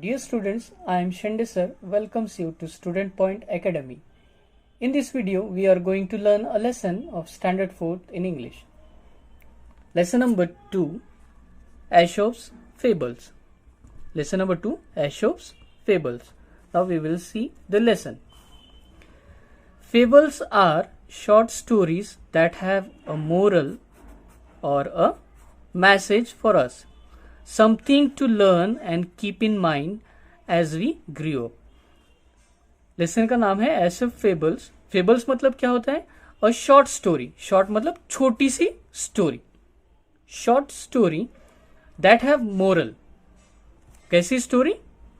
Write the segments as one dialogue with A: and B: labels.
A: Dear students, I am Shende sir welcomes you to Student Point Academy. In this video, we are going to learn a lesson of Standard 4th in English. Lesson number 2, Aesop's Fables. Lesson number 2, Aesop's Fables. Now we will see the lesson. Fables are short stories that have a moral or a message for us. Something to learn and keep in mind as we grow up. Lesson का नाम है SF fables. Fables मतलब क्या होता है? A short story. Short मतलब छोटी सी story. Short story that have moral. कैसी story?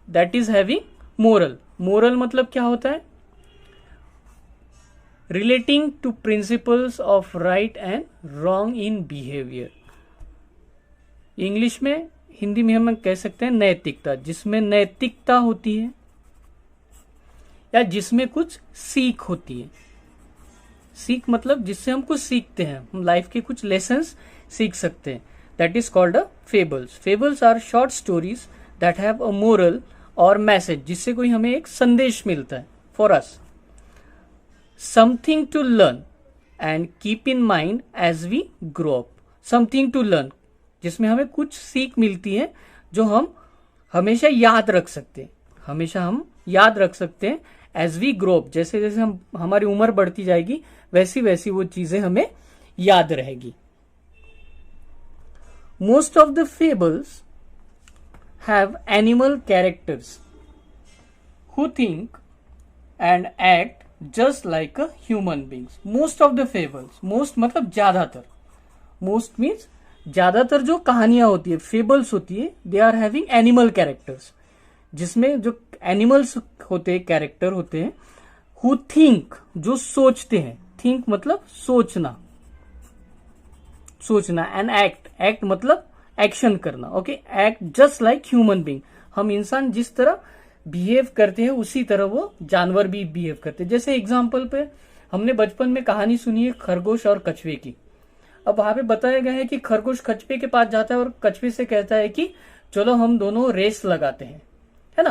A: That is having moral. Moral मतलब क्या होता है? Relating to principles of right and wrong in behaviour. English में, हिंदी में हम कह सकते हैं नैतिकता. जिसमें नैतिकता होती है या जिसमें कुछ सीख होती है. सीख मतलब जिससे हम कुछ सीखते हैं, हम लाइफ के कुछ लेसन्स सीख सकते हैं. That is called a fables. Fables are short stories that have a moral और मैसेज, जिससे कोई हमें एक संदेश मिलता है for us. Something to learn and keep in mind as we grow up. Something to learn, जिसमें हमें कुछ सीख मिलती है जो हम हमेशा याद रख सकते हैं. हमेशा हम याद रख सकते हैं एज वी ग्रो अप. जैसे जैसे हम हमारी उम्र बढ़ती जाएगी वैसी वैसी वो चीजें हमें याद रहेगी. Most of the fables have animal characters who think and act just like a human beings. Most of the fables, most मतलब ज्यादातर. मोस्ट मीन्स ज्यादातर जो कहानियां होती है, फेबल्स होती है, they are having animal characters. जिसमें जो एनिमल्स होते हैं, कैरेक्टर होते हैं, हु थिंक, जो सोचते हैं. थिंक मतलब सोचना, सोचना. एंड एक्ट, एक्ट मतलब एक्शन करना. Okay, act just like human being. हम इंसान जिस तरह बिहेव करते हैं उसी तरह वो जानवर भी बिहेव करते हैं. जैसे एग्जाम्पल पे हमने बचपन में कहानी सुनी है खरगोश और कछुए की. अब वहां पे बताया गया है कि खरगोश कछुए के पास जाता है और कछुए से कहता है कि चलो हम दोनों रेस लगाते हैं, है ना.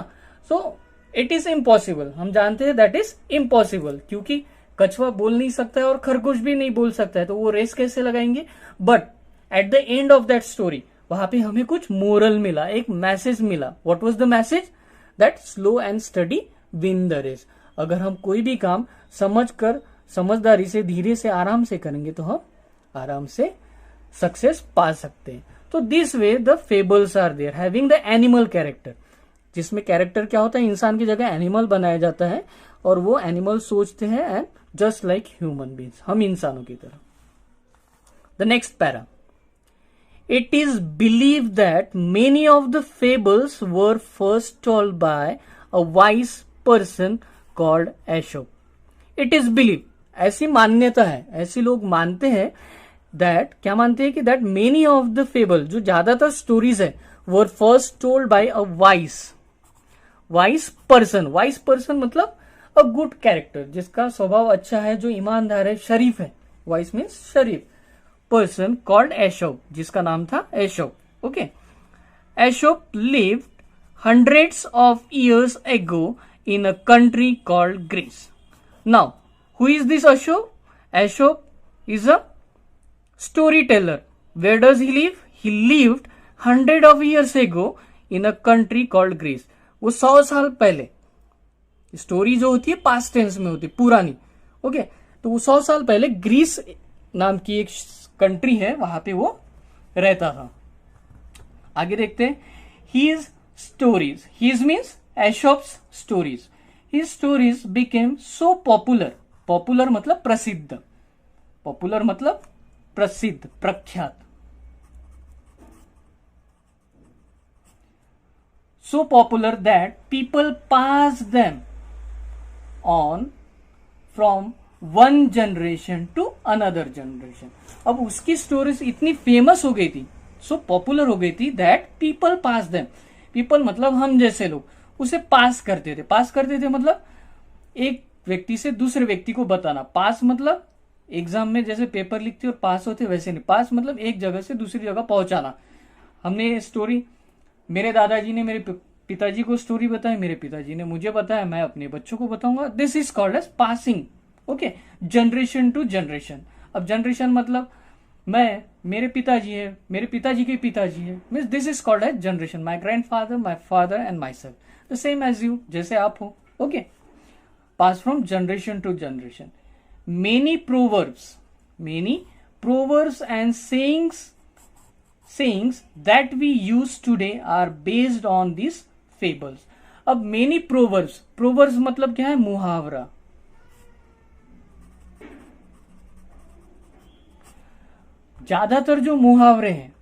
A: So it is impossible. हम जानते हैं दैट इज इम्पॉसिबल, क्योंकि कछुआ बोल नहीं सकता है और खरगोश भी नहीं बोल सकता है, तो वो रेस कैसे लगाएंगे. But at the end of that story वहां पे हमें कुछ मोरल मिला, एक मैसेज मिला. What was the message? That slow and steady win the race. अगर हम कोई भी काम समझकर, समझदारी से, धीरे से, आराम से करेंगे तो हम आराम से सक्सेस पा सकते हैं. तो this way the fables are there having the animal character. जिसमें कैरेक्टर क्या होता है? इंसान की जगह एनिमल बनाया जाता है और वो एनिमल सोचते हैं and just like human beings, हम इंसानों की तरह. The next para. It is believe that many of the fables were first told by a wise person called Aesop. It is believe, ऐसी मान्यता है, ऐसे लोग मानते हैं. दैट क्या मानते हैं? कि that many of the fable, जो ज्यादातर स्टोरीज है, वर first told by a wise person. Wise person मतलब अ गुड कैरेक्टर, जिसका स्वभाव अच्छा है, जो ईमानदार है, शरीफ है. वाइस मीन्स शरीफ. पर्सन कॉल्ड एशोप, जिसका नाम था Aesop. Okay, Aesop lived hundreds of years ago in a country called Greece. Now who is this Aesop? Aesop is a storyteller. Where does he live? He lived 100 of years ago in a country called Greece. वो 100 साल पहले, story जो होती है past tense में होती है, पुरानी. ओके, तो वो 100 साल पहले ग्रीस नाम की एक कंट्री है, वहां पे वो रहता था. आगे देखते हैं. His stories, his means Aesop's stories. His stories became so popular. Popular मतलब प्रसिद्ध. पॉपुलर मतलब प्रसिद्ध, प्रख्यात. So popular that people pass them on from one generation to another generation. अब उसकी स्टोरीज इतनी फेमस हो गई थी, सो पॉपुलर हो गई थी, that people pass them. People मतलब हम जैसे लोग उसे पास करते थे. पास करते थे मतलब एक व्यक्ति से दूसरे व्यक्ति को बताना. पास मतलब एग्जाम में जैसे पेपर लिखते और पास होते वैसे नहीं. पास मतलब एक जगह से दूसरी जगह पहुंचाना. हमने स्टोरी, मेरे दादाजी ने मेरे पिताजी को स्टोरी बताई, मेरे पिताजी ने मुझे बताया, मैं अपने बच्चों को बताऊंगा. This is called as passing. Okay, generation to generation. अब जनरेशन मतलब मेरे पिताजी है, मेरे पिताजी के पिताजी है, means this is called as generation. My grandfather, my father and myself, the same as you, जैसे आप हो. Okay, pass from generation to generation. Many proverbs and sayings that we use today are based on these fables. अब many proverbs मतलब क्या है? मुहावरा. ज्यादातर जो मुहावरे हैं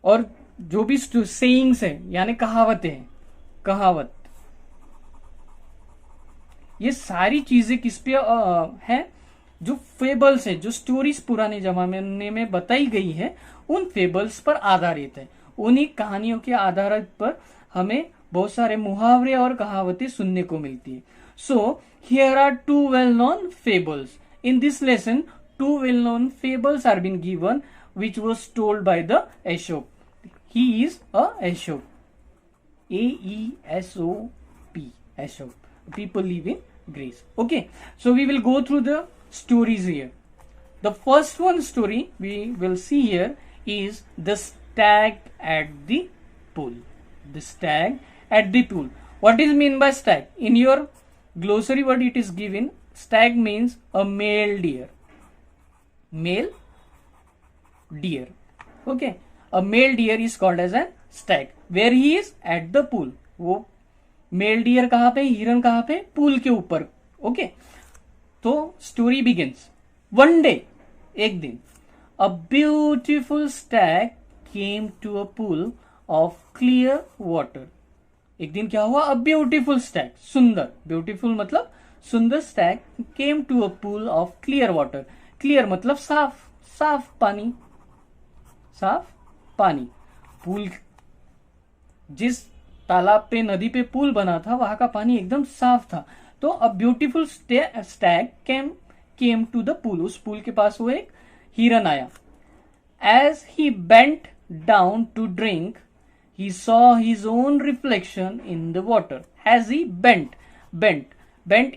A: और जो भी सेइंग्स है यानी कहावतें हैं, कहावत, ये सारी चीजें किस पे है? जो फेबल्स है, जो स्टोरीज पुराने जमाने में बताई गई है, उन फेबल्स पर आधारित है. उन्हीं कहानियों के आधार पर हमें बहुत सारे मुहावरे और कहावतें सुनने को मिलती है. So here are two well known fables. In this lesson two well known fables are been given which was told by the Aesop. He is a Aesop. Aesop. Aesop. People live in Greece. Okay, so we will go through the stories here. The first one story we will see here is the stag at the pool. The stag at the pool. What is mean by stag? In your glossary word it is given, stag means a male deer. Male deer. Okay, a male deer is called as a stag. Where he is? At the pool. वो mail dear कहां पे? हिरन कहां पे? Pool के ऊपर. Okay, तो story begins. One day, एक दिन, a beautiful stag came to a pool of clear water. एक दिन क्या हुआ? अ ब्यूटिफुल स्टैग, सुंदर, ब्यूटिफुल मतलब सुंदर, stag came to a pool of clear water. Clear मतलब साफ, साफ पानी, साफ पानी. पूल, जिस तालाब पे, नदी पे पुल बना था, वहां का पानी एकदम साफ था. तो a beautiful stag came to the pool. उस पूल के पास वो एक हिरन आया. As he bent down to drink, he saw his own reflection in the water. As he bent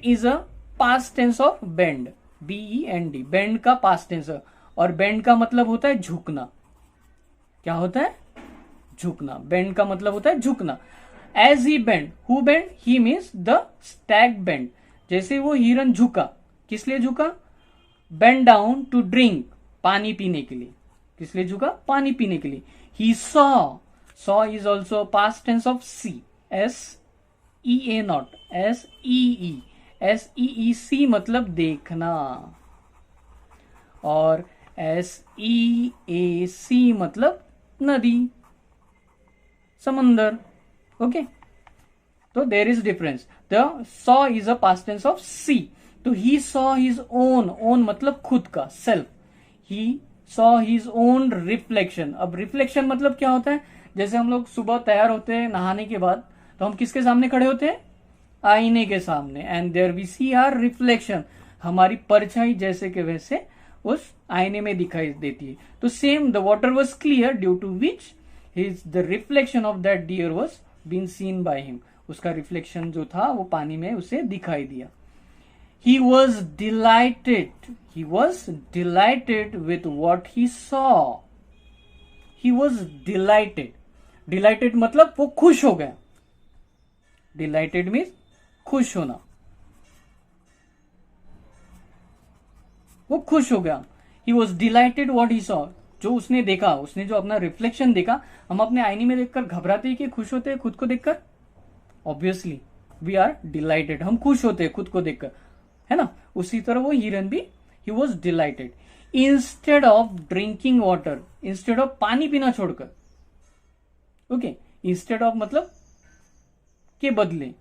A: is a past tense of bend, BEND. Bend का past tense है, और बेंड का मतलब होता है झुकना. क्या होता है? झुकना. बेंड का मतलब होता है झुकना. As he bend, who bend? He means the stag bend. जैसे वो हिरन झुका, किस लिए झुका? बेंड डाउन टू ड्रिंक, पानी पीने के लिए. किस लिए झुका? पानी पीने के लिए. He saw is also past tense of see, SEA नॉट SEE. SEEC मतलब देखना, और SEAC मतलब नदी, समंदर. ओके, तो there is difference. The saw is a past tense of see. तो ही सॉ हिज ओन मतलब खुद का, self. He saw his own reflection. अब रिफ्लेक्शन मतलब क्या होता है? जैसे हम लोग सुबह तैयार होते हैं नहाने के बाद, तो हम किसके सामने खड़े होते हैं? आईने के सामने. And there we see our reflection. हमारी परछाई जैसे के वैसे उस आईने में दिखाई देती है. तो same, the water was clear due to which the reflection of that deer was been seen by him. उसका रिफ्लेक्शन जो था वो पानी में उसे दिखाई दिया. He was delighted with what he saw. He was delighted मतलब वो खुश हो गया. डिलाइटेड मीन्स खुश होना, वो खुश हो गया. ही was dilated what he saw. जो उसने देखा, उसने जो अपना रिफ्लेक्शन देखा. हम अपने आईने में देखकर घबराते हैं कि खुश होते हैं खुद को देखकर? ऑब्वियसली वी आर डिलाइटेड, हम खुश होते हैं खुद को देखकर, है ना? उसी तरह वो हिरन भी, ही was dilated. Instead of drinking water, instead of पानी पीना छोड़कर. ओके, इंस्टेड ऑफ मतलब के बदले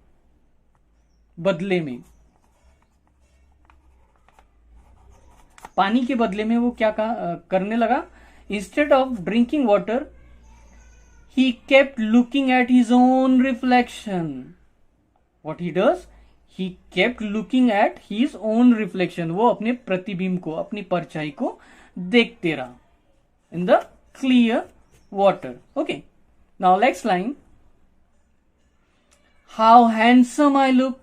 A: में, पानी के बदले में वो क्या करने लगा? Instead of drinking water, he kept looking at his own reflection. What he does? He kept looking at his own reflection. वो अपने प्रतिबिंब को, अपनी परछाई को देखते रहा in the clear water. Okay, now next line. How handsome I look.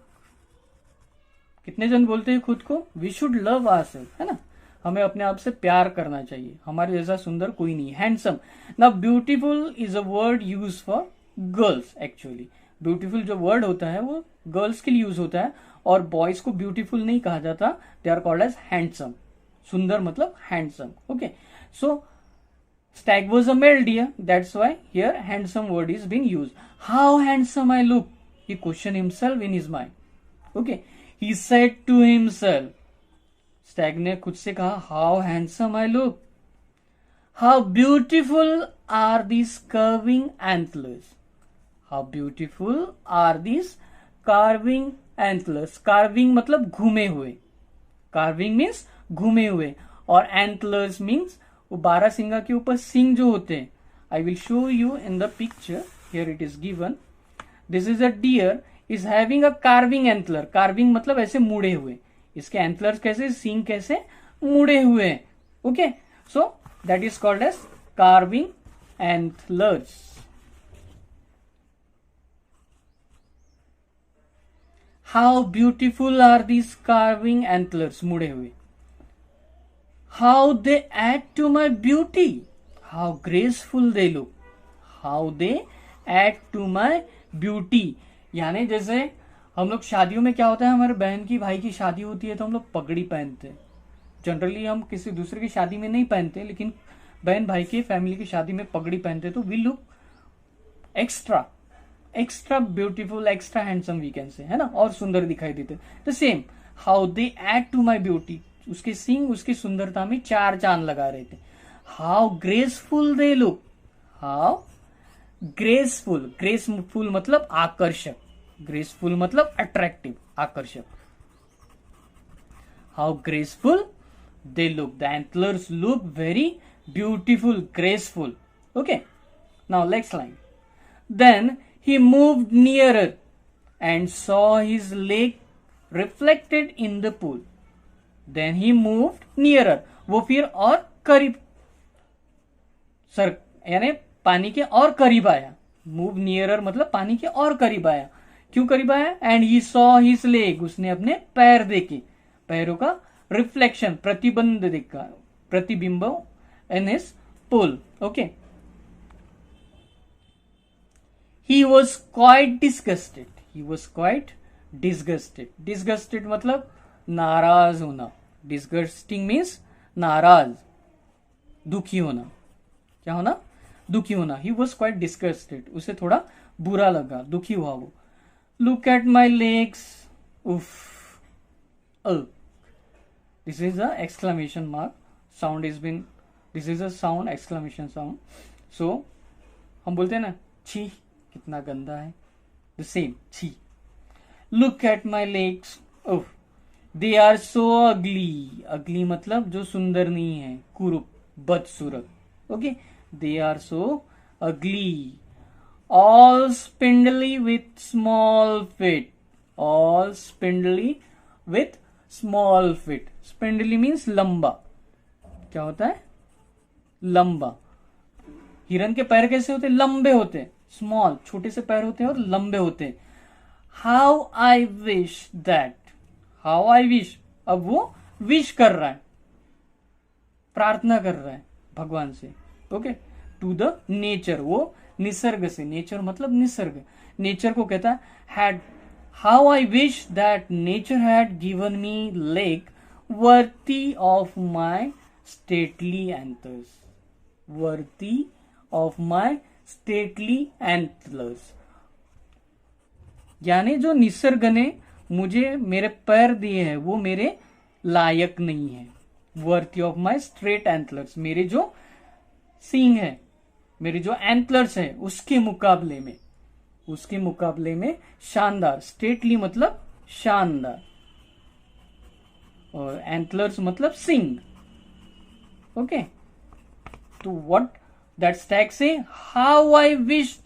A: कितने जन बोलते हैं खुद को वी शुड लव आवरसेल्फ, है ना, हमें अपने आप से प्यार करना चाहिए, हमारे जैसा सुंदर कोई नहीं है। Handsome. Now beautiful is a word use for girls. Actually beautiful जो वर्ड होता है वो गर्ल्स के लिए यूज होता है, और बॉयज को ब्यूटीफुल नहीं कहा जाता, they are called as handsome. सुंदर मतलब handsome. Okay, so Stag was a male deer, that's why here handsome word is being used. How handsome I look, he questioned himself in his mind. Okay, he said to himself, Stag ने खुद से कहा, how handsome I look, how beautiful are these curving antlers, how beautiful are these carving antlers. Carving मतलब घूमे हुए, carving means घूमे हुए, और antlers means वो बारहसिंगा के ऊपर सिंग जो होते हैं। I will show you in the picture, here it is given. This is a deer is having a carving antler. Carving मतलब ऐसे मुड़े हुए, इसके एंटलर्स कैसे, सिंग कैसे मुड़े हुए हैं। Okay, so that is called as carving antlers. How beautiful are these carving antlers, मुड़े हुए। How they add to my beauty, how graceful they look, how they add to my beauty। यानी जैसे हम लोग शादियों में क्या होता है, हमारे बहन की भाई की शादी होती है तो हम लोग पगड़ी पहनते हैं। जनरली हम किसी दूसरे की शादी में नहीं पहनते, लेकिन बहन भाई की फैमिली की शादी में पगड़ी पहनते, तो we look extra extra beautiful, extra handsome we can say, है ना, और सुंदर दिखाई देते। The same, how they add to my beauty, उसके सिंग उसकी सुंदरता में चार चांद लगा रहे थे। How graceful they look, how graceful, graceful मतलब आकर्षक, ग्रेसफुल मतलब अट्रैक्टिव, आकर्षक। How graceful they look, the antlers look very beautiful, graceful. Okay, now next line. Then he moved nearer and saw his leg reflected in the pool. Then he moved nearer, वो फिर और करीब sir, यानी पानी के और करीब आया। मूव नियरर मतलब पानी के और करीब आया। क्यों करीब आया? And he saw his leg, उसने अपने पैर देखे, पैरों का रिफ्लेक्शन, प्रतिबंध देखा, प्रतिबिंब in his pool. Okay, he was quite disgusted, he was quite disgusted, disgusted मतलब नाराज होना, disgusting means नाराज, दुखी होना, क्या होना, दुखी होना। he was quite disgusted, उसे थोड़ा बुरा लगा, दुखी हुआ वो। look at my legs, उफ, this is a exclamation mark sound is been, this is a sound, exclamation sound, so हम बोलते हैं ना, छी कितना गंदा है, द सेम, छी। Look at my legs, oh they are so ugly, ugly मतलब जो सुंदर नहीं है, कुरूप, बदसूरत। Okay, they are so ugly, all spindly with small feet, all spindly with small feet. Spindly means लंबा, क्या होता है, लंबा। हिरन के पैर कैसे होते, लंबे होते, स्मॉल, छोटे से पैर होते हैं और लंबे होते हैं। How I wish that, how I wish, अब वो विश कर रहा है, प्रार्थना कर रहा है भगवान से। ओके, टू द नेचर, वो निसर्ग से, नेचर मतलब निसर्ग, नेचर को कहता है had, how I wish that nature had given me leg worthy of my stately anthers, worthy of my stately antlers. यानी जो निसर्ग ने मुझे मेरे पैर दिए हैं वो मेरे लायक नहीं है। Worth of my straight antlers, मेरे जो सींग है, मेरे जो एंटलर्स है उसके मुकाबले में, उसके मुकाबले में शानदार। स्टेटली मतलब शानदार, और एंटलर्स मतलब सींग। ओके, तो what that stag say, how I wish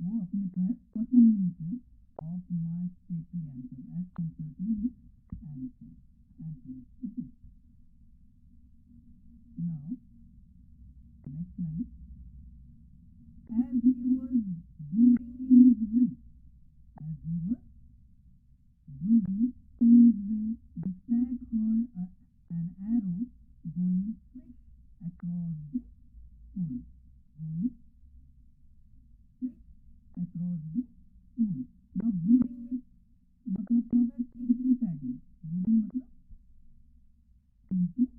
A: वो अपने पैर पसंद नहीं थे, of my stately antler as compare to his antler. Now next line,
B: as he was brooding in his way, as he was brooding in his way, the stag heard an arrow going straight across the pool, going straight across the pool. Now brooding में मतलब क्या होता है? Thinking sadly. brooding मतलब thinking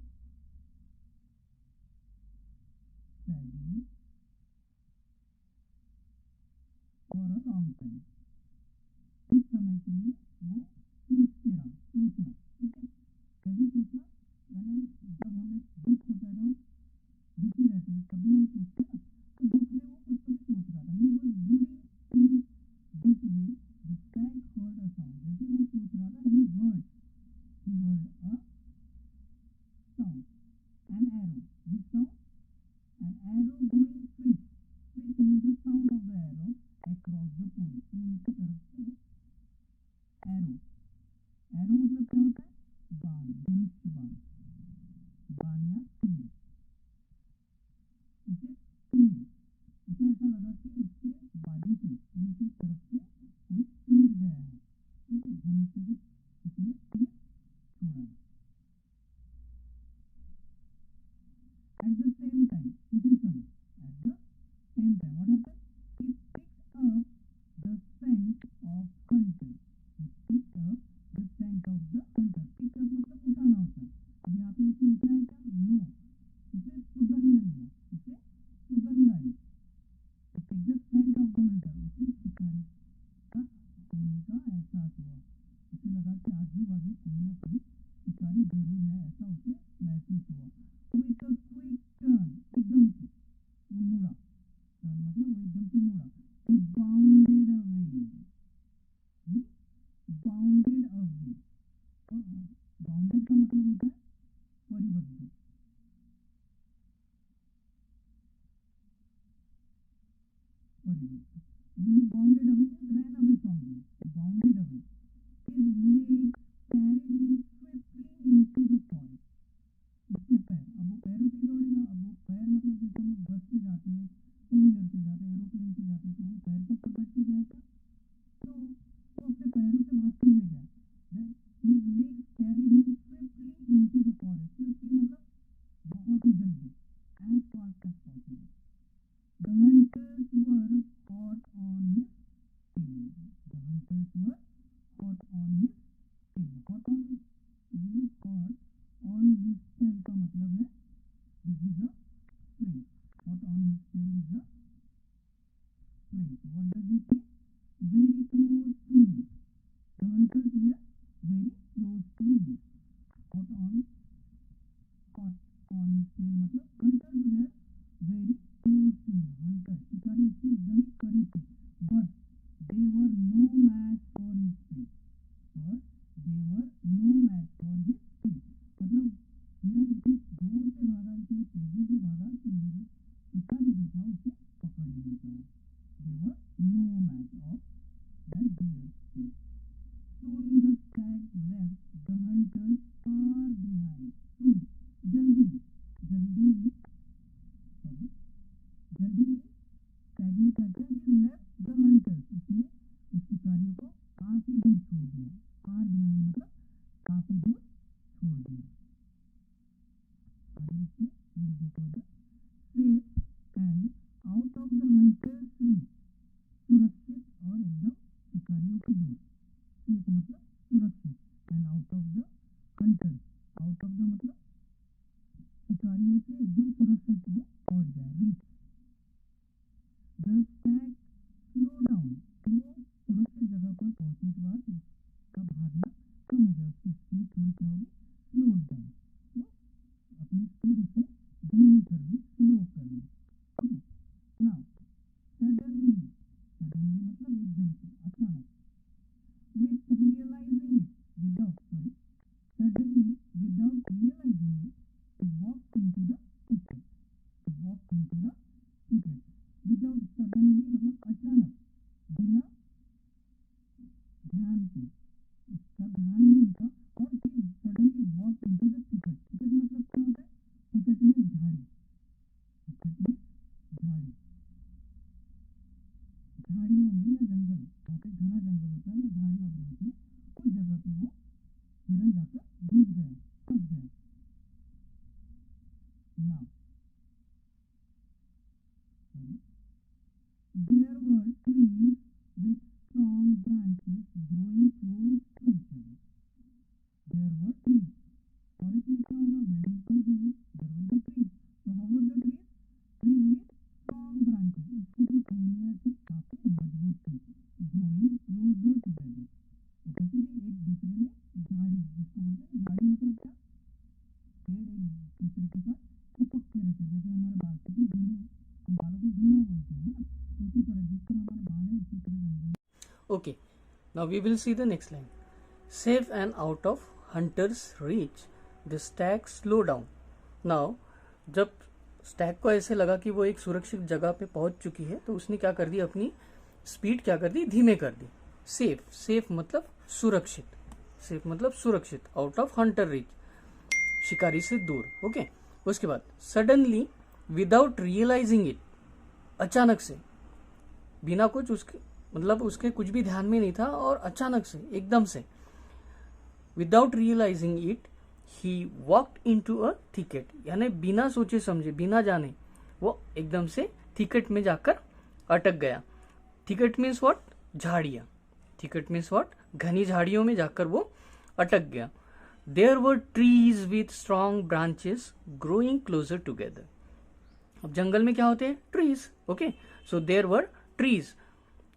B: sadly for a long time. कुछ समय के लिए वो सोचते रहा, सोचना. ओके, कैसे सोचना? यानी जब हमें दुख होता है ना, दुखी रहते हैं, तभी हम सोचते हैं ना. तो दुख में वो कुछ तो भी सोच रहा था. He was brooding in this way, the Stag heard a sound. जैसे वो सोच रहा था, he heard a sound, an arrow. Which sound? An arrow going straight. Straight means the sound of the arrow across the pool. pool की तरफ से arrow. arrow मतलब क्या होता है? बाण, धनुष्य बाण, बाण या तीर. उसे तीर, उसे ऐसा लगा कि उसके बाजू से, पूल की तरफ से कोई तीर गया है. ठीक है, धनुष्य से किसी ने तीर छोड़ा है. At the same time, उसी समय, at the same time, what happened? He picked up the scent of hunter. He picked up the scent of the hunter. Pick up मतलब उठाना होता है. अब यहाँ पे उसे उठाया क्या? No. उसे सुगंध लिया, उसे सुगंध आई. He picked the scent of the hunter. उसे शिकारी का होने का एहसास हुआ. उसे लगा कि आजू बाजू कोई ना कोई शिकारी जरूर है, ऐसा उसे महसूस हुआ. With a quick turn, एकदम से वो मुड़ा. टर्न मतलब वो एकदम से मुड़ा. He bounded away. He bounded away. Bounded का मतलब होता है परिबद्ध. परिबद्ध. He bounded away means ran away from him. Bounded away. His legs carried him swiftly into the forest. उसके पैर, अब वो पैरों से दौड़ेगा. अब वो पैर मतलब जैसे हम लोग बस से जाते हैं, टू व्हीलर से जाते हैं, एरोप्लेन से जाते हैं, तो वो पैर के ऊपर बैठ के गया था. तो वो अपने पैरों से भागते हुए गया. His legs carried him swiftly into the forest. Swiftly मतलब बहुत ही जल्दी, as fast as possible. The hunters were hot on his tail. The hunters were hot on his tail. Hot on, ये hot on his tail का मतलब है this is a phrase. Hot on his tail is a phrase. What does it mean? Very close to him. The hunters were very close to him. Hot on his tail मतलब hunters were very close to him. Hunter शिकारी उसके एकदम ही करीब थे. But they were no match for his speed. But they were no match for his speed. मतलब हिरन इतने जोर से भागा, इतने तेजी से भागा कि शिकारी जो था उसे पकड़ ही नहीं पाया. They were no match of that deer's speed. Soon the stag left the hunters far behind. Soon, जल्दी ही stag ने क्या किया? He left the hunters. उसने उस शिकारियों को काफी दूर छोड़ दिया. far behind मतलब काफी दूर छोड़ दिया. आगे देखते हैं. we'll go further. Safe and out of the hunters reach. सुरक्षित और एकदम शिकारियों की दूर. safe मतलब सुरक्षित, and out of the hunters. out of the मतलब शिकारियों से एकदम सुरक्षित वो पहुंच गया. reach. The stag slow down. फिर वो सुरक्षित जगह पर पहुंचने के बाद उसका भागना कम हो गया. उसकी स्पीड थोड़ी क्या होगी? Slow down. वो अपनी स्पीड उसने धीमी कर ली, स्लो कर ली. ओके. नाउ सडनली मतलब एकदम से, अचानक. With realizing it, suddenly without realizing it, he walked into the thicket. Without suddenly मतलब अचानक, बिना ध्यान के, उसका ध्यान नहीं था, और he suddenly walked into the thicket. thicket मतलब क्या होता है? thicket में झाड़ी. पे घना जंगल होता है या झाड़ी वगैरह होती है, उस जगह पे वो हिरन जाकर घुस गया, फंस गया। Now there were trees with strong branches growing close to each other. There were trees. Forest में क्या होगा? बिल्डिंग होगी, there will be trees. So how were the trees? Trees with strong branches. उसकी जो टहनियाँ थी काफी मजबूत थी. Growing closer together. तो कैसे थी? एक दूसरे में झाड़ी, जिसको बोलते हैं झाड़ी, मतलब क्या? पेड़ एक दूसरे के साथ चिपक के रहते, जैसे हमारे बाल कितने घने, हम बालों को घना बोलते हैं ना, उसी तरह जिस तरह हमारे बाल है उसी तरह जंगल।
A: Okay, now we will see the next line. Safe and out of hunter's reach, the stag slow down. Now, जब स्टैग को ऐसे लगा कि वो एक सुरक्षित जगह पे पहुंच चुकी है, तो उसने क्या कर दी? अपनी स्पीड क्या कर दी? धीमे कर दी. सेफ, सेफ मतलब सुरक्षित, सेफ मतलब सुरक्षित. आउट ऑफ हंटर रीच, शिकारी से दूर. ओके, उसके बाद सडनली विदाउट रियलाइजिंग इट, अचानक से, बिना कुछ उसके मतलब उसके कुछ भी ध्यान में नहीं था, और अचानक से, एकदम से, without realizing it he walked into a thicket, यानी बिना सोचे समझे, बिना जाने वो एकदम से थिकेट में जाकर अटक गया. Thicket means what? झाड़ियां. Thicket means what? घनी झाड़ियों में जाकर वो अटक गया. There were trees with strong branches growing closer together. अब जंगल में क्या होते हैं? Trees. Okay, so there were trees.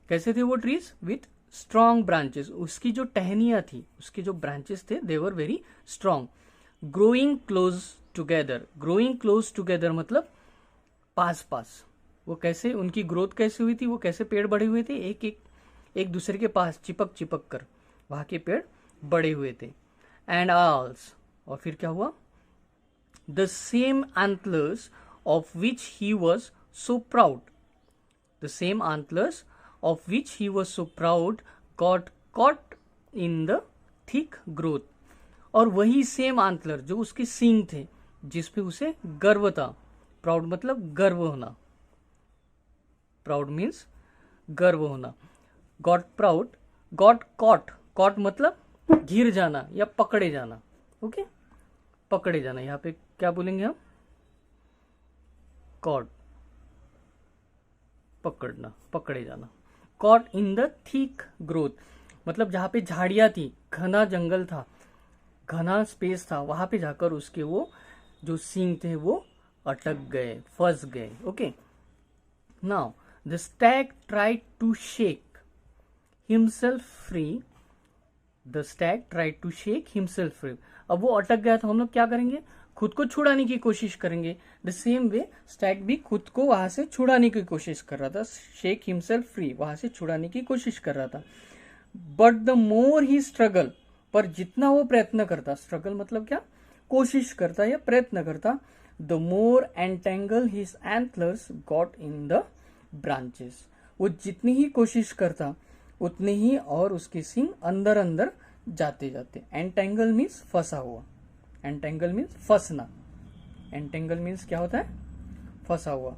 A: कैसे थे वो ट्रीज? With strong branches. उसकी जो टहनियां थी, उसके जो ब्रांचेस थे, they were very strong. Growing close together. Growing close together मतलब पास पास. वो कैसे, उनकी ग्रोथ कैसे हुई थी? वो कैसे पेड़ बढ़े हुए थे? एक दूसरे के पास चिपक चिपक कर वहां के पेड़ बड़े हुए थे. एंड आल्स, और फिर क्या हुआ? The same antlers of which he was so proud. The same antlers of which he was so proud got caught in the thick growth. और वही सेम आंतलर जो उसके सींग थे, जिसपे उसे गर्व था. प्राउड मतलब गर्व होना. प्राउड मीन्स गर्व होना. Got proud, got caught. Caught मतलब घिर जाना या पकड़े जाना. ओके, पकड़े जाना. यहाँ पे क्या बोलेंगे हम? कॉट, पकड़ना, पकड़े जाना. Caught in the thick growth मतलब जहां पे झाड़ियां थी, घना जंगल था, घना स्पेस था, वहां पे जाकर उसके वो जो सींग थे वो अटक गए, फंस गए. Okay, now the stag tried to shake himself free. The stag tried to shake himself free. अब वो अटक गया था, हम लोग क्या करेंगे? खुद को छुड़ाने की कोशिश करेंगे. द सेम वे स्टैग भी खुद को वहां से छुड़ाने की कोशिश कर रहा था. शेक हिमसेल्फ फ्री, वहां से छुड़ाने की कोशिश कर रहा था. But the more he struggle, पर जितना वो प्रयत्न करता, स्ट्रगल मतलब क्या? कोशिश करता या प्रयत्न करता, the more entangle his antlers got in the branches. वो जितनी ही कोशिश करता उतने ही और उसके सींग अंदर अंदर जाते जाते. एंटेंगल मीन्स फंसा हुआ. एंटेंगल मीन्स फंसना. एंटेंगल मीन्स क्या होता है? फंसा हुआ.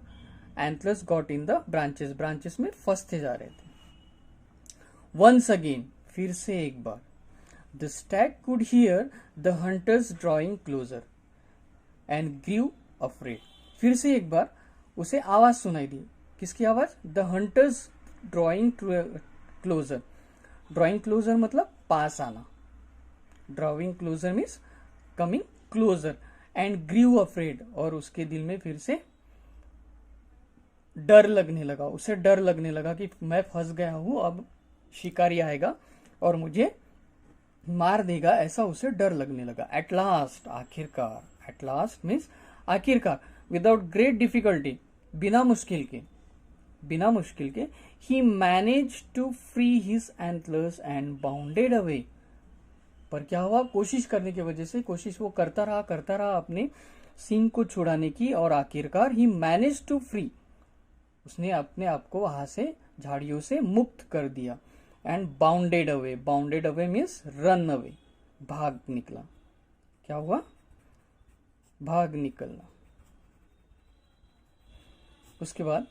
A: Antlers got in the branches, branches में फंसते जा रहे थे. वंस अगेन, फिर से एक बार, the stag could hear the hunters drawing closer and grew afraid. फिर से एक बार उसे आवाज सुनाई दी. किसकी आवाज? The hunters drawing closer. Drawing closer मतलब पास आना. Drawing closer means coming closer. And grew afraid, और उसके दिल में फिर से डर लगने लगा. उसे डर लगने लगा कि मैं फंस गया हूं, अब शिकारी आएगा और मुझे मार देगा, ऐसा उसे डर लगने लगा. एट लास्ट, आखिरकार. एट लास्ट मीन्स आखिरकार. विदाउट ग्रेट डिफिकल्टी, बिना मुश्किल के, बिना मुश्किल के, he manage to free his antlers and bounded away. पर क्या हुआ? कोशिश करने की वजह से, कोशिश वो करता रहा अपने सींग को छुड़ाने की, और आखिरकार ही मैनेज टू फ्री, उसने अपने आप को वहां से, झाड़ियों से मुक्त कर दिया. And bounded away. Bounded away means run away, भाग निकला. क्या हुआ? भाग निकलना. उसके बाद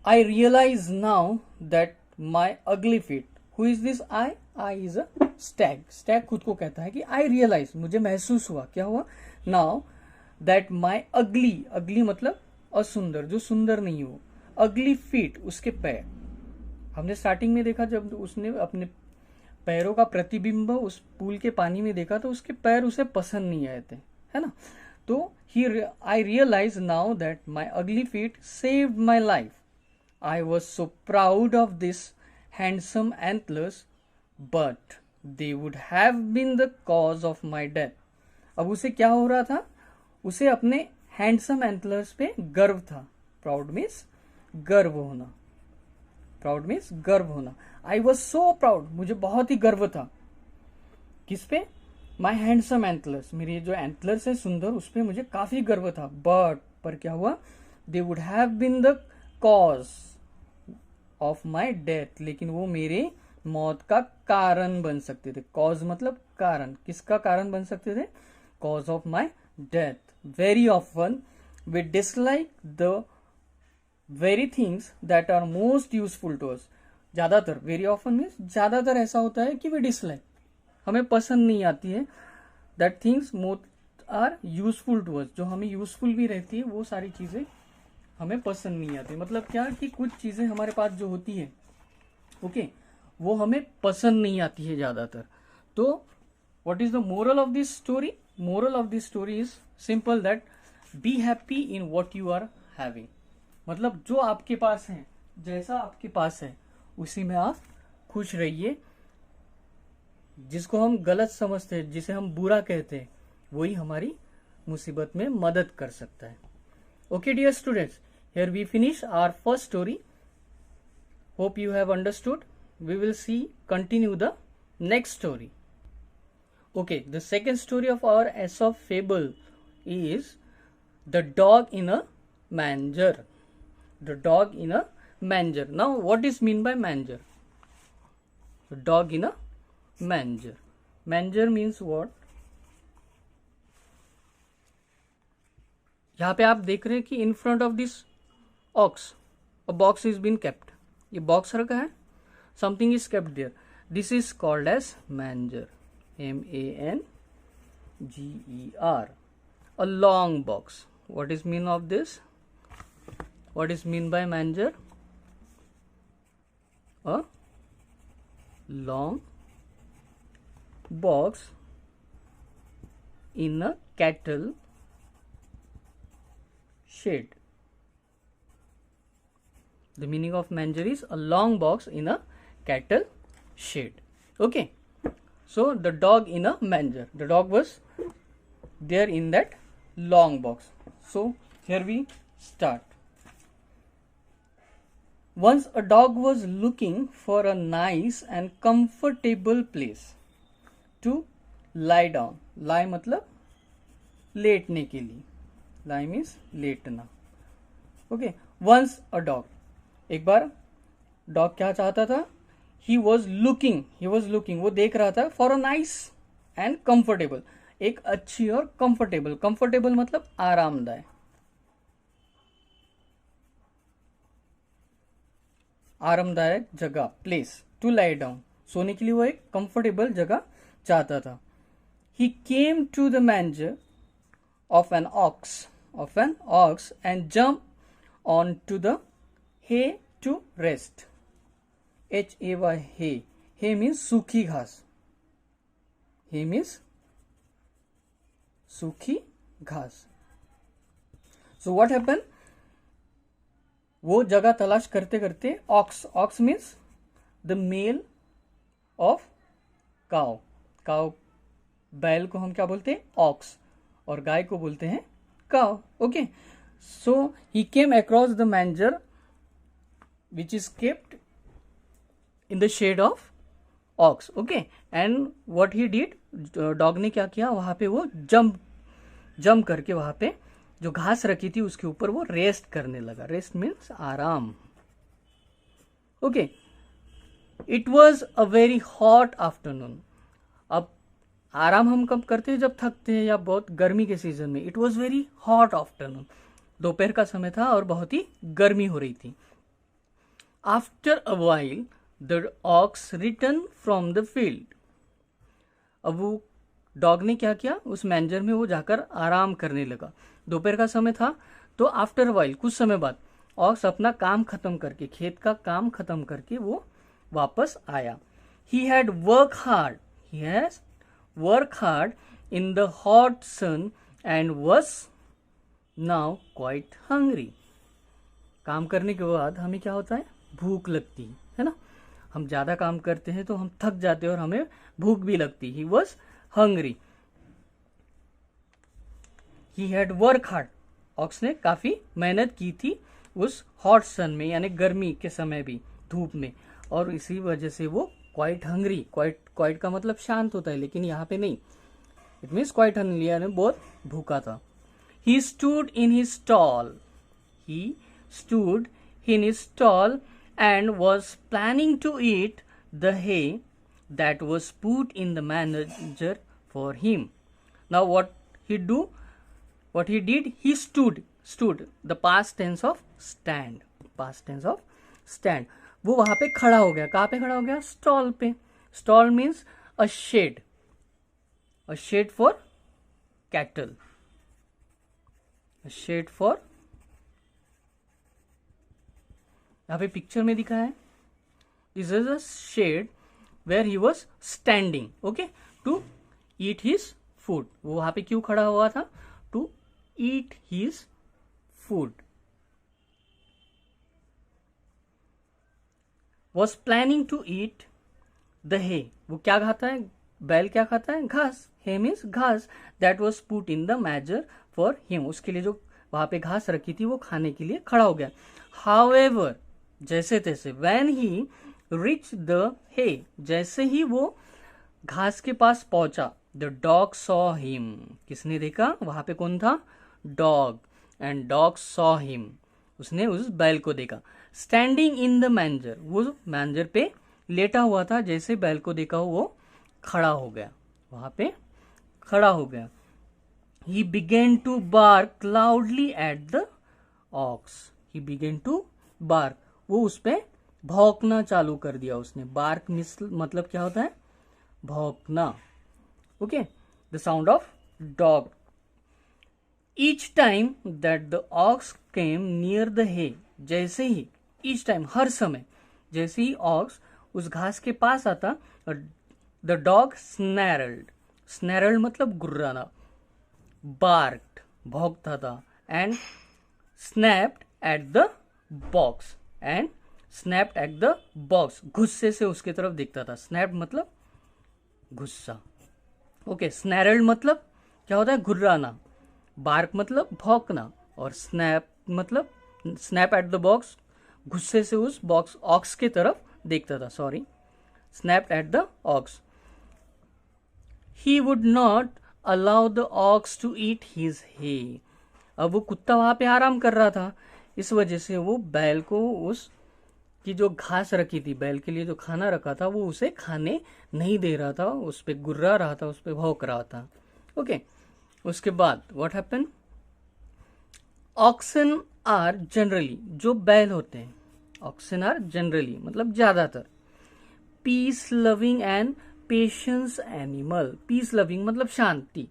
A: आई realize now that my ugly feet, who is this I? I is a Stag. Stag खुद को कहता है कि आई रियलाइज, मुझे महसूस हुआ, क्या हुआ? नाउ दैट माई अगली, अगली मतलब असुंदर, जो सुंदर नहीं हो, अगली फीट, उसके पैर। हमने स्टार्टिंग में देखा जब उसने अपने पैरों का प्रतिबिंब उस पूल के पानी में देखा तो उसके पैर उसे पसंद नहीं आए थे, है ना? तो I realize now that my ugly feet saved my life. I was so proud of this handsome antlers but they would have been the cause of my death. अब उसे क्या हो रहा था? उसे अपने हैंडसम एंटलर्स पे गर्व था। प्राउड मीन्स गर्व होना, प्राउड मीन्स गर्व होना। आई वॉज सो प्राउड, मुझे बहुत ही गर्व था। किस पे? माई हैंडसम एंटलर्स, मेरे जो एंटलर्स है सुंदर, उस पर मुझे काफी गर्व था। बट पर क्या हुआ? They would have been the cause of my death, लेकिन वो मेरे मौत का कारण बन सकते थे। कॉज मतलब कारण, किसका कारण बन सकते थे? Cause of my death. Very often we dislike the very things that are most useful to us. ज्यादातर, वेरी ऑफन मीन्स ज्यादातर ऐसा होता है कि वी डिसलाइक, हमें पसंद नहीं आती है। That things most are useful to us, जो हमें यूजफुल भी रहती है वो सारी चीजें हमें पसंद नहीं आती। मतलब क्या कि कुछ चीजें हमारे पास जो होती है, ओके, वो हमें पसंद नहीं आती है ज्यादातर। तो what is the moral of this story? Moral of this story is simple, that be happy in what you are having. मतलब जो आपके पास है, जैसा आपके पास है उसी में आप खुश रहिए। जिसको हम गलत समझते हैं, जिसे हम बुरा कहते हैं, वही हमारी मुसीबत में मदद कर सकता है। Okay dear students, here we finish our first story. Hope you have understood. We will see continue the next story. Okay, the second story of our Aesop fable is the dog in a manger. The dog in a manger. Now, what is mean by manger? The dog in a manger. Manger means what? यहाँ पे आप देख रहे हैं कि in front of this ox, a box is been kept. ये box रखा है, something is kept there. This is called as manger. manger, a long box. What is mean of this? What is mean by manger? A long box in a cattle shed. The meaning of manger is a long box in a cattle shed. Okay. So the dog in a manger. The dog was there in that long box. So here we start. Once a dog was looking for a nice and comfortable place to lie down. Lie मतलब लेटने के लिए. Lie means लेटना. Okay. Once a dog. एक बार dog क्या चाहता था? He was looking, वो देख रहा था for a nice and comfortable, एक अच्छी और comfortable मतलब आरामदायक, आरामदायक जगह, place to lie down, सोने के लिए वो एक comfortable जगह चाहता था. He came to the manger of an ox and jumped onto the hay to rest. Hay. Hay means सूखी घास. Hay means सूखी घास. So what happened? वो जगह तलाश करते करते ox means the male of cow. बैल को हम क्या बोलते हैं? Ox. और गाय को बोलते हैं cow. Okay. So he came across the manger which is kept in the shade of ox. Okay. And what he did, dog ने क्या किया, वहां पे वो जंप करके वहां पे जो घास रखी थी उसके ऊपर वो रेस्ट करने लगा. रेस्ट मीन्स आराम. Okay. It was a very hot afternoon. अब आराम हम कब करते हैं? जब थकते हैं या बहुत गर्मी के सीजन में. It was very hot afternoon. दोपहर का समय था और बहुत ही गर्मी हो रही थी. After a while the ox return from the field. अब वो डॉग ने क्या किया, उस मैंजर में वो जाकर आराम करने लगा। दोपहर का समय था, तो आफ्टर वाइल कुछ समय बाद ऑक्स अपना काम खत्म करके, खेत का काम खत्म करके वो वापस आया। He had work hard, he has work hard in the hot sun and was now quite hungry. काम करने के बाद हमें क्या होता है, भूख लगती है ना। हम ज्यादा काम करते हैं तो हम थक जाते हैं और हमें भूख भी लगती। He was hungry, he had work hard. Ox ने काफी मेहनत की थी उस हॉट सन में, यानी गर्मी के समय भी, धूप में, और इसी वजह से वो क्वाइट हंग्री, क्वाइट का मतलब शांत होता है, लेकिन यहाँ पे नहीं, इट मीन्स क्वाइट हंग्री, यानी बहुत भूखा था। He stood in his stall, he stood in his stall and was planning to eat the hay that was put in the manger for him. Now what he did, he stood, the past tense of stand, वो वहां पे खड़ा हो गया। कहाँ पे खड़ा हो गया, स्टॉल पे। Stall means a shed for cattle, shed for, यहाँ पे पिक्चर में दिखा है, this is a shed where he was standing, okay, to eat his food. वो वहां पे क्यों खड़ा हुआ था, to eat his food. Was planning to eat the hay, वो क्या खाता है, बैल क्या खाता है, घास। हे मीन्स घास, that was put in the manger for him, उसके लिए जो वहां पे घास रखी थी वो खाने के लिए खड़ा हो गया। हाउएवर, जैसे तैसे, when he rich the hay, जैसे ही वो घास के पास पहुंचा, द डॉग सॉ हिम, किसने देखा, वहां पे कौन था, dog, and dog saw him, उसने उस बैल को देखा। स्टैंडिंग इन द मैंजर, वो मैंजर पे लेटा हुआ था, जैसे बैल को देखा वो खड़ा हो गया, वहां पे खड़ा हो गया। He began to bark loudly at the ox, he began to bark, वो उस पे भौंकना चालू कर दिया उसने। बार्क मतलब क्या होता है, भौंकना, okay, the sound of dog. Each time that the ox came near the hay, जैसे ही, ईच टाइम, हर समय, जैसे ही ऑक्स उस घास के पास आता, द डॉग स्नैरल्ड, स्नैरल्ड मतलब गुर्राना, बार्क्ड, भौंकता था, and snapped at the box, and snapped at the box, गुस्से से उसके तरफ देखता था। स्नैप्ड मतलब गुस्सा, ओके। स्नैरल्ड मतलब क्या होता है, घुर्राना। बार्क मतलब भौंकना, और स्नैप मतलब स्नैप एट द बॉक्स, गुस्से से उस बॉक्स, ऑक्स के तरफ देखता था, sorry, snapped at the ox. He would not allow the ox to eat his hay, अब वो कुत्ता वहां पे आराम कर रहा था, इस वजह से वो बैल को उस की जो घास रखी थी, बैल के लिए जो खाना रखा था, वो उसे खाने नहीं दे रहा था, उस पे गुर्रा रहा था, उस पे भौंक रहा था, ओके। उसके बाद what happen, oxen are generally, जो बैल होते हैं, ऑक्सन आर जनरली मतलब ज्यादातर, peace loving and patience animal. Peace loving मतलब शांति,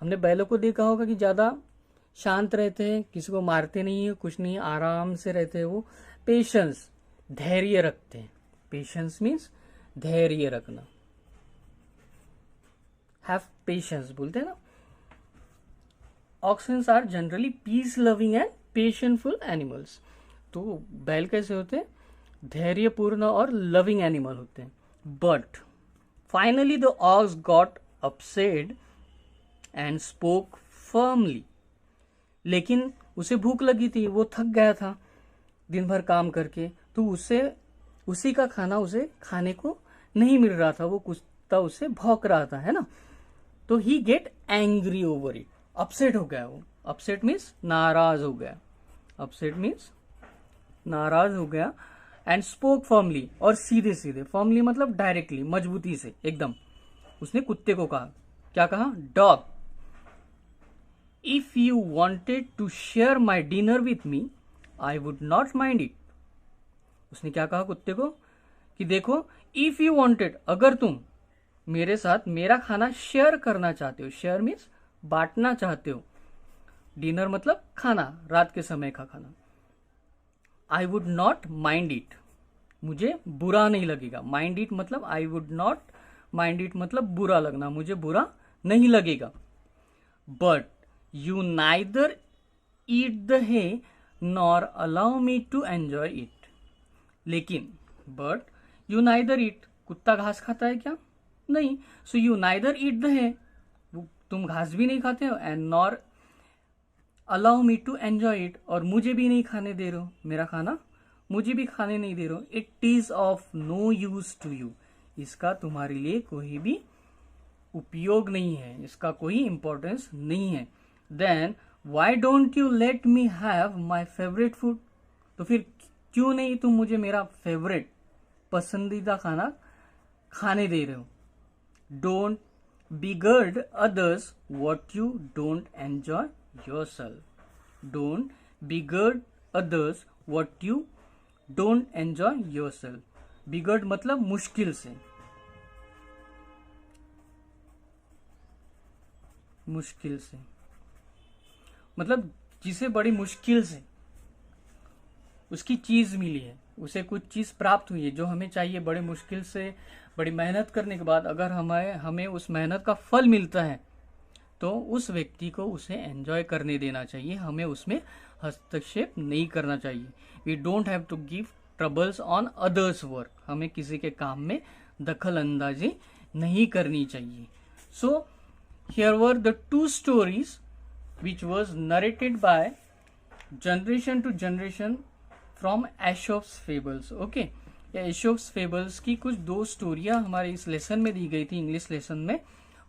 A: हमने बैलों को देखा होगा कि ज्यादा शांत रहते हैं, किसी को मारते नहीं है, कुछ नहीं, आराम से रहते हैं वो। पेशेंस, धैर्य रखते हैं, पेशेंस मीन्स धैर्य रखना, हैव पेशेंस बोलते हैं ना। Oxen are generally peace loving and patientful animals, तो बैल कैसे होते हैं, धैर्यपूर्ण और लविंग एनिमल होते हैं। But finally the ox got upset and spoke firmly, लेकिन उसे भूख लगी थी, वो थक गया था दिन भर काम करके, तो उसे उसी का खाना उसे खाने को नहीं मिल रहा था, वो कुत्ता उसे भौंक रहा था, है ना। तो he get angry over it, upset हो गया वो। अपसेट मीन्स नाराज हो गया, अपसेट मीन्स नाराज हो गया। एंड स्पोक फर्मली, और सीधे सीधे, फर्मली मतलब डायरेक्टली, मजबूती से एकदम, उसने कुत्ते को कहा, क्या कहा, dog, if you wanted to share my dinner with me I would not mind it. उसने क्या कहा कुत्ते को कि देखो, इफ यू वांटेड, अगर तुम मेरे साथ मेरा खाना शेयर करना चाहते हो, शेयर मीन्स बांटना चाहते हो, डिनर मतलब खाना, रात के समय का खाना, I would not mind it, मुझे बुरा नहीं लगेगा। माइंड इट मतलब I would not mind it मतलब बुरा लगना, मुझे बुरा नहीं लगेगा। But you neither eat the hay nor allow me to enjoy it. लेकिन बट यू नाइदर ईट, कुत्ता घास खाता है क्या? नहीं। So you neither eat the hay, तुम घास भी नहीं खाते हो, and nor allow me to enjoy it, और मुझे भी नहीं खाने दे रहे हो, मेरा खाना मुझे भी खाने नहीं दे रहे हो। It is of no use to you, इसका तुम्हारे लिए कोई भी उपयोग नहीं है, इसका कोई इंपॉर्टेंस नहीं है। Then why don't you let me have my favourite food, तो फिर क्यों नहीं तुम मुझे मेरा फेवरेट पसंदीदा खाना खाने दे रहे हो। Don't begrudge others what you don't enjoy yourself. Don't begrudge others what you don't enjoy yourself. Begrudge मतलब मुश्किल से, मुश्किल से मतलब जिसे बड़ी मुश्किल से उसकी चीज मिली है, उसे कुछ चीज प्राप्त हुई है जो हमें चाहिए, बड़े मुश्किल से बड़ी मेहनत करने के बाद अगर हमें उस मेहनत का फल मिलता है तो उस व्यक्ति को उसे एंजॉय करने देना चाहिए, हमें उसमें हस्तक्षेप नहीं करना चाहिए। We don't have to give troubles on others work, हमें किसी के काम में दखल अंदाजी नहीं करनी चाहिए। So here were the two stories which was narrated by generation to generation from Aesop's fables। Okay, Aesop's fables की कुछ दो स्टोरियां हमारे इस लेसन में दी गई थी, इंग्लिश लेसन में।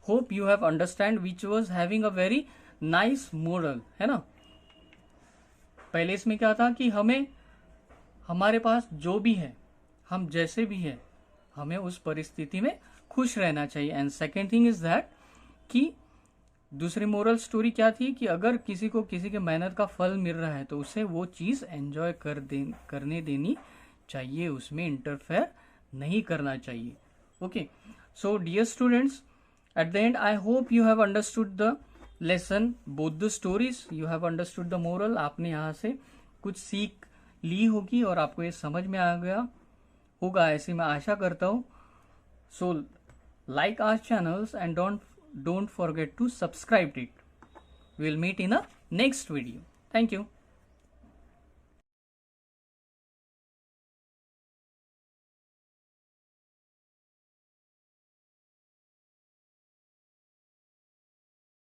A: Hope you have understand which was having a very nice moral, है ना। पहले इसमें क्या था कि हमें हमारे पास जो भी है, हम जैसे भी है, हमें उस परिस्थिति में खुश रहना चाहिए। And second thing is that कि दूसरी मोरल स्टोरी क्या थी कि अगर किसी को किसी के मेहनत का फल मिल रहा है तो उसे वो चीज एंजॉय करने देनी चाहिए, उसमें इंटरफेयर नहीं करना चाहिए। Okay, so dear students, at the end I hope you have understood the lesson, both the stories, you have understood the moral. आपने यहाँ से कुछ सीख ली होगी और आपको ये समझ में आ गया होगा, ऐसी मैं आशा करता हूँ। सो like our channels and don't forget to subscribe it. We'll meet in a next video. Thank you.